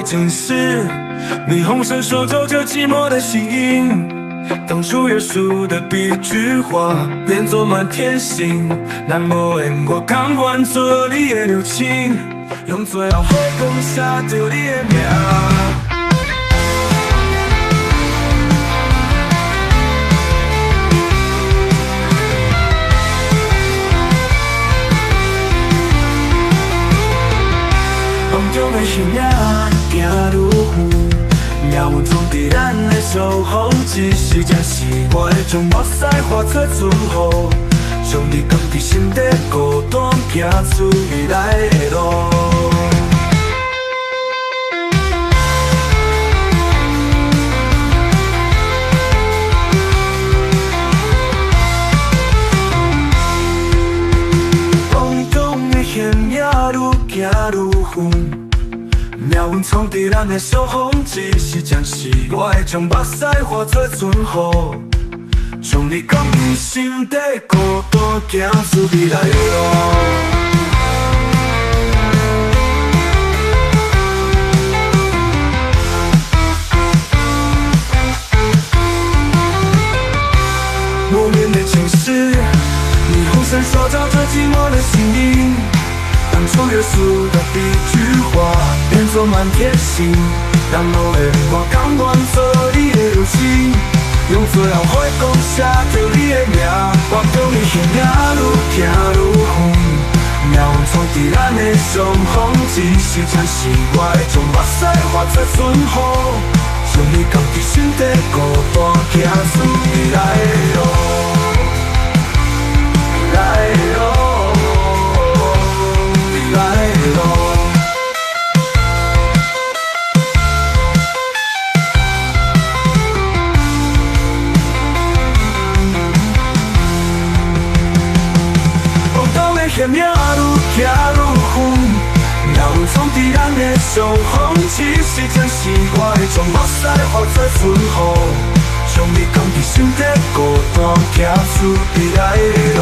城市，霓虹闪烁着这寂寞的心音。当初约束的笔句话变作满天星，那么的我甘愿做你的流星，用最后火光写着你的名。梦中的形影行愈远，命运藏伫咱的守候，一时暂时，我会将目屎化作春雨，将你放伫心底，孤单行出未来的路。梦中的形影愈行愈远。命运藏伫咱的守候，一时暂时，我会将目屎化作春雨，将你放伫心底，孤单行出未来的路。无眠的城市，霓虹闪烁着这寂寞的心音。当初约束的笔句话变作满天星，让落的我甘愿做你的流星，用最后火光写着你的名。我中的形影愈行愈远，命运藏伫咱的相逢，一时暂时，我会将目屎化作春雨，将你放伫心底，孤单行出未来的路，未来的路。嫌命愈行愈远，命运藏伫咱的相逢，一时暂时，我会将目屎化作春雨，将你放伫心底，孤单行出未来的路。